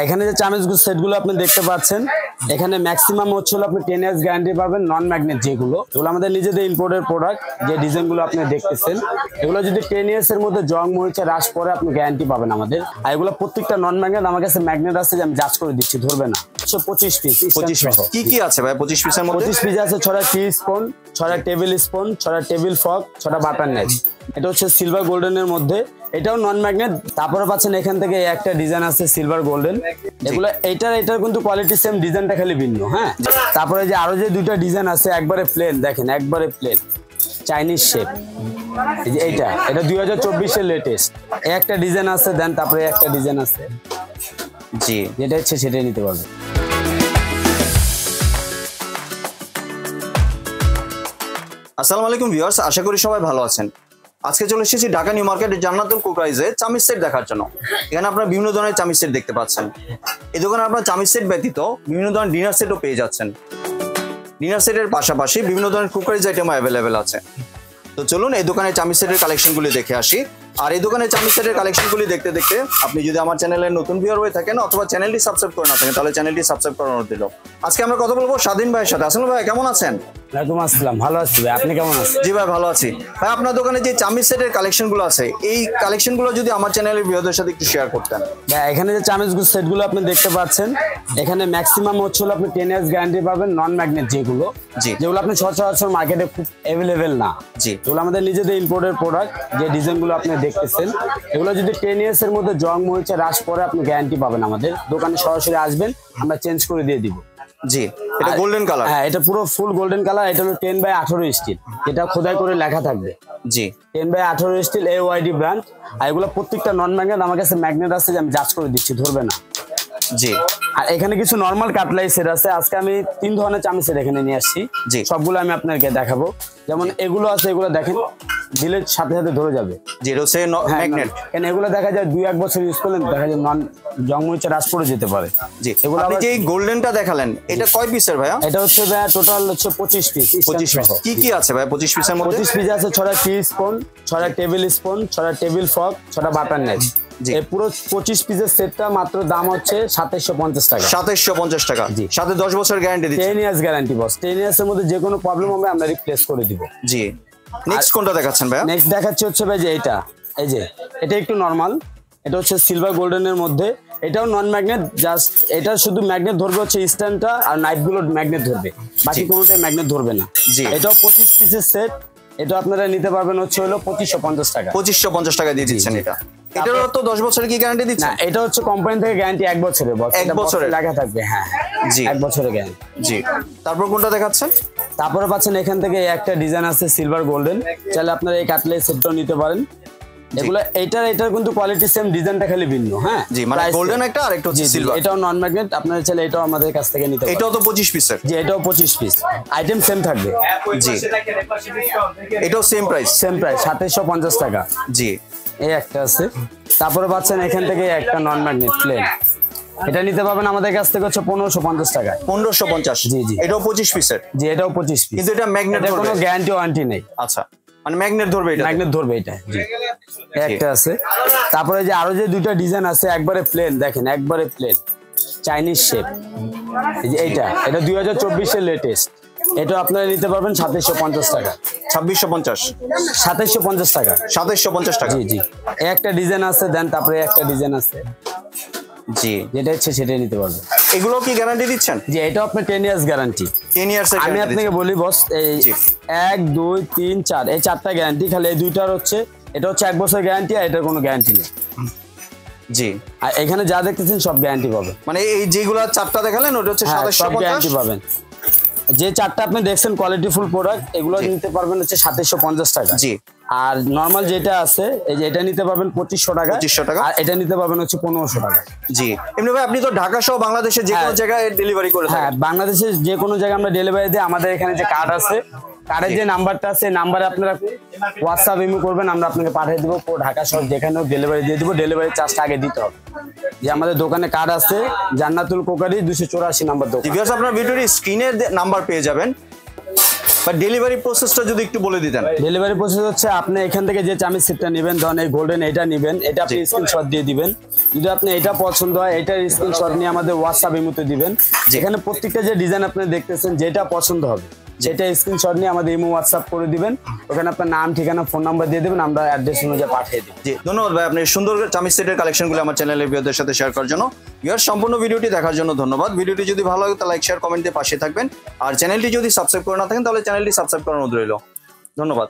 এখানে যে চামিচগুলো সেটগুলো আপনি দেখতে পাচ্ছেন, এখানে ম্যাক্সিমাম হচ্ছে আপনি 10 ইয়ার্স গ্যারান্টি পাবেন। নন ম্যাগনেট যেগুলো, এগুলো আমাদের নিজেদের ইম্পোর্টেড প্রোডাক্ট। যে ডিজাইনগুলো আপনি দেখতেছেন, এগুলো যদি 10 ইয়ার্স এর মধ্যে জং মরিচা রাস পরে আপনি গ্যারান্টি পাবেন আমাদের। আর এগুলো প্রত্যেকটা নন ম্যাগনেট। আমার কাছে ম্যাগনেট আছে, যে আমি জাজ করে দিচ্ছি, ধরবে না। 25 পিস। 25 পিস কি কি আছে ভাই 25 পিসের মধ্যে? 25 পিস আছে 6টা টি স্পুন, 6টা টেবিল স্পুন, 6টা টেবিল ফর্ক, 6টা বাটার নাইফ। এটা হচ্ছে সিলভার গোল্ডেনের মধ্যে, এটাও নন ম্যাগনেট। তারপরে পাচ্ছেন এখান থেকে একটা ডিজাইন আছে সিলভার গোল্ডেন। এগুলো এটার কিন্তু কোয়ালিটি সেম, ডিজাইনটা খালি ভিন্ন। হ্যাঁ, তারপরে যে আরো যে দুইটা ডিজাইন আছে একবারে প্লেন, দেখেন একবারে প্লেন চাইনিজ শেপ। এটা 2024 এর লেটেস্ট। একটা ডিজাইন আছে, দেন তারপরে একটা ডিজাইন আছে। জি, যেটা হচ্ছে সেটাই নিতে পারবে। আসসালামু আলাইকুম ভিউয়ার্স, আশা করি সবাই ভালো আছেন। আজকে চলে এসেছি ঢাকা নিউ মার্কেটের জান্নাতুল কুকরাইজে চামিচ সেট দেখার জন্য। এখানে আপনারা বিভিন্ন ধরনের চামিচ সেট দেখতে পাচ্ছেন। এই দোকানে আপনারা চামিচ সেট ব্যতীত বিভিন্ন ধরনের ডিনার সেটও পেয়ে যাচ্ছেন। ডিনার সেটের পাশাপাশি বিভিন্ন ধরনের কুকরাইজ আইটেমও অ্যাভেলেবেল আছে। তো চলুন এই দোকানের চামিচ সেটের কালেকশনগুলি দেখে আসি। আর এই দোকানের চামিচ সেটের কালেকশনগুলি দেখতে দেখতে আপনি যদি আমার চ্যানেলের নতুন ভিউয়ার হয়ে থাকেন অথবা চ্যানেলটি সাবস্ক্রাইব করে না থাকেন, তাহলে চ্যানেলটি সাবস্ক্রাইব করানো দিল। আজকে আমরা কথা বলবো স্বাধীন ভাইয়ের সাথে। আসলে ভাই কেমন আছেন? ওয়ালাইকুম আসসালাম, ভালো আছি ভাই, আপনি কেমন আছেন? জি ভাই, ভালো আছি। ভাই আপনার দোকানে যে চামিচ সেটের কালেকশনগুলো আছে, এই কালেকশনগুলো যদি আমার চ্যানেলের ভিউয়ারদের সাথে একটু শেয়ার করতেন। এখানে যে চামিচ সেটগুলো আপনি দেখতে পাচ্ছেন, এখানে ম্যাক্সিমাম হচ্ছে আপনি 10 ইয়ার্স গ্যারান্টি পাবেন। নন ম্যাগনেট যেগুলো, যেগুলো আপনি সচরাচর মার্কেটে খুব অ্যাভেলেবেল না। জি, এগুলো আমাদের নিজেদের ইম্পোর্টেড প্রোডাক্ট। যে ডিজাইনগুলো আপনি দেখতেছেন, এগুলো যদি 10 ইয়ার্স এর মধ্যে জং মরিচা রাস পরে আপনি গ্যারান্টি পাবেন আমাদের দোকানে। সরাসরি আসবেন, আমরা চেঞ্জ করে দিয়ে দিব। জি, এটা গোল্ডেন কালার। হ্যাঁ, এটা পুরো ফুল গোল্ডেন কালার। এটা হলো 10/18 স্টিল, এটা খোদাই করে লেখা থাকবে। জি, 10/18 স্টিল AYD ব্র্যান্ড। আর এগুলো প্রত্যেকটা নন ম্যাগনেট। আমার কাছে ম্যাগনেট আছে, যে আমি জাজ করে দিচ্ছি, ধরবে না। জি, আর এখানে কিছু নরমাল কাটলাই সেট আছে। আজকে আমি 3 ধরনের চামিচ সেট এখানে নিয়ে আসছি। জি, সবগুলো আমি আপনাকে দেখাবো। যেমন এগুলো আছে, এগুলো দেখেন দিলের সাথে সাথে ধরে যাবে। জি, এটা হচ্ছে ম্যাগনেট। কেন এগুলো দেখা যায় 2-1 বছর ইউজ করলে দেখা যায় নন জং মরিচা রাস পড়ে যেতে পারে। জি, এগুলো আপনি যে গোল্ডেনটা দেখালেন, এটা কয় পিসের ভাইয়া? এটা হচ্ছে ভাইয়া টোটাল হচ্ছে 25 পিস। 25 পিস কি কি আছে ভাই 25 পিসের মধ্যে? 25 পিস আছে 6টা টি স্পুন, 6টা টেবিল স্পুন, 6টা টেবিল ফর্ক, 6টা বাটার নাইফ। এই পুরো 25 পিসের সেটটা মাত্র দাম হচ্ছে 2750 টাকা। 2750 টাকা। জি, সাথে 10 বছর গ্যারান্টি দিচ্ছি। 10 ইয়ার্স গ্যারান্টি বস। 10 ইয়ার্স এর মধ্যে যে কোনো প্রবলেম হবে আমরা রিপ্লেস করে দিব। জি, নেক্সট কোনটা দেখাচ্ছেন ভাইয়া? নেক্সট দেখাচ্ছি হচ্ছে ভাই যে এটা, এই যে এটা একটু নরমাল। এটা হচ্ছে সিলভার গোল্ডেনের মধ্যে। এটাও নন ম্যাগনেট, জাস্ট এটা শুধু ম্যাগনেট ধরবে হচ্ছে স্ট্যান্ডটা, আর নাইফ গুলো ম্যাগনেট ধরবে, বাকি কোনোটাই ম্যাগনেট ধরবে না। জি, এটাও 25 পিসের সেট। এটা আপনারা নিতে পারবেন হচ্ছে হলো 2550 টাকা। 2550 টাকা দিয়ে দিচ্ছেন এটা। এটারও তো 10 বছরের কি গ্যারান্টি দিচ্ছেন? না, এটা হচ্ছে কোম্পানি থেকে গ্যারান্টি 1 বছরের বস। 1 বছরের লেখা থাকবে। হ্যাঁ, জি, 1 বছরের গ্যারান্টি। জি, তারপর কোনটা দেখাচ্ছেন? তারপরে পাচ্ছেন এখান থেকে একটা ডিজাইন আছে সিলভার গোল্ডেন। চাইলে আপনারা এই কাটলাই সেটটাও নিতে পারেন। এগুলো এটার কিন্তু কোয়ালিটি সেম, ডিজাইনটা খালি ভিন্ন। হ্যাঁ, জি, মানে গোল্ডেন একটা আর একটা হচ্ছে সিলভার। এটাও নন ম্যাগনেট। আপনারা চাইলে এটাও আমাদের কাছ থেকে নিতে পারেন। এটাও তো 25 পিসের। জি, এটাও 25 পিস। আইটেম সেম থাকবে। জি, এটাও সেম প্রাইস। 2750 টাকা। জি, এই একটা আছে। তারপরে পাচ্ছেন এখান থেকে একটা নন ম্যাগনেট প্লেন। এটা নিতে পারবেন আমাদের কাছ থেকে হচ্ছে 1550 টাকা। 1550। জি, জি, এটাও 25 পিসের। জি, এটাও 25 পিস। কিন্তু এটা ম্যাগনেট ধরবে, কোনো গ্যারান্টি ওয়ারেন্টি নেই। আচ্ছা, মানে ম্যাগনেট ধরবে, এটা ম্যাগনেট ধরবে এটা। জি, একটা আছে। তারপরে যে আরো যে দুইটা ডিজাইন আছে একবারে প্লেন, দেখেন একবারে প্লেন চাইনিজ শেপ। এটা 2024 এর লেটেস্ট। এটা আপনারা নিতে পারবেন 2750 টাকা। 2650। 2750 টাকা। 2750 টাকা। জি, জি, একটা ডিজাইন আছে, দেন তারপরে একটা ডিজাইন আছে। জি, যেটা ইচ্ছে সেটাই নিতে পারবেন। এগুলো কি গ্যারান্টি দিচ্ছেন? জি, এটাও আপনার 10 ইয়ার্স গ্যারান্টি। 10 ইয়ার্স এর। আমি আপনাকে বলি বস, এই 1 2 3 4 এই 4টা গ্যারান্টি। খালি এই দুইটার হচ্ছে, এটা হচ্ছে 1 বছর গ্যারান্টি, আর এটার কোনো গ্যারান্টি নেই। জি, আর এখানে যা দেখতেছেন সব গ্যারান্টি পাবেন। মানে এই যেগুলো 4টা দেখালেন ওটা হচ্ছে 2750 গ্যারান্টি পাবেন। যে 4টা আপনি দেখছেন কোয়ালিটি ফুল প্রোডাক্ট, এগুলো নিতে পারবেন হচ্ছে 2750 টাকা। জি, আর নরমাল যেটা আছে, এই যে এটা নিতে পারবেন 2500 টাকা। 2500 টাকা। আর এটা নিতে পারবেন হচ্ছে 1500 টাকা। জি, এমনি ভাই আপনি তো ঢাকা সহ বাংলাদেশের যে কোনো জায়গায় ডেলিভারি করে থাকেন? হ্যাঁ, বাংলাদেশের যে কোনো জায়গায় আমরা ডেলিভারি দিই। আমাদের এখানে যে কার্ড আছে, কার্ডের যে নাম্বারটা আছে, নাম্বারে আপনারা হোয়াটসঅ্যাপ ইমো করবেন, আমরা আপনাকে পাঠিয়ে দেবো। পুরো ঢাকা শহর যেখানেও ডেলিভারি দিয়ে দেবো। ডেলিভারি চার্জটা আগে দিতে হবে। যে আমাদের দোকানে কার্ড আছে, জান্নাতুল কোকারি 284 নাম্বার দোকান। ভিউয়ার্স আপনারা ভিডিওর স্ক্রিনের নাম্বার পেয়ে যাবেন। বা ডেলিভারি প্রসেসটা যদি একটু বলে দিতেন। ডেলিভারি প্রসেস হচ্ছে আপনি এখান থেকে যে চামিজ সেটটা নেবেন, ধরেন এই গোল্ডেন এটা নেবেন, এটা আপনি স্ক্রিনশট দিয়ে দিবেন। যদি আপনি এটা পছন্দ হয় এটার স্ক্রিনশট নিয়ে আমাদের হোয়াটসঅ্যাপ ইমোতে দিবেন। যেখানে প্রত্যেকটা যে ডিজাইন আপনি দেখতেছেন যেটা পছন্দ হবে সেটা স্ক্রিনশট নিয়ে আমাদের ইমো হোয়াটসঅ্যাপ করে দিবেন। ওখানে আপনার নাম, ঠিকানা, ফোন নাম্বার দিয়ে দেবেন, আমরা অ্যাড্রেস অনুযায়ী পাঠিয়ে দিই। জি, ধন্যবাদ ভাই আপনি সুন্দর চামিজ সেটের কালেকশনগুলো আমার চ্যানেলের ভিউয়ারদের সাথে শেয়ার করার জন্য। ভিউয়ার সম্পূর্ণ ভিডিওটি দেখার জন্য ধন্যবাদ। ভিডিওটি যদি ভালো লাগে তাহলে লাইক, শেয়ার, কমেন্ট দিয়ে পাশে থাকবেন। আর চ্যানেলটি যদি সাবস্ক্রাইব করে না থাকেন তাহলে চ্যানেলটি সাবস্ক্রাইব করার অনুরোধ রইল। ধন্যবাদ।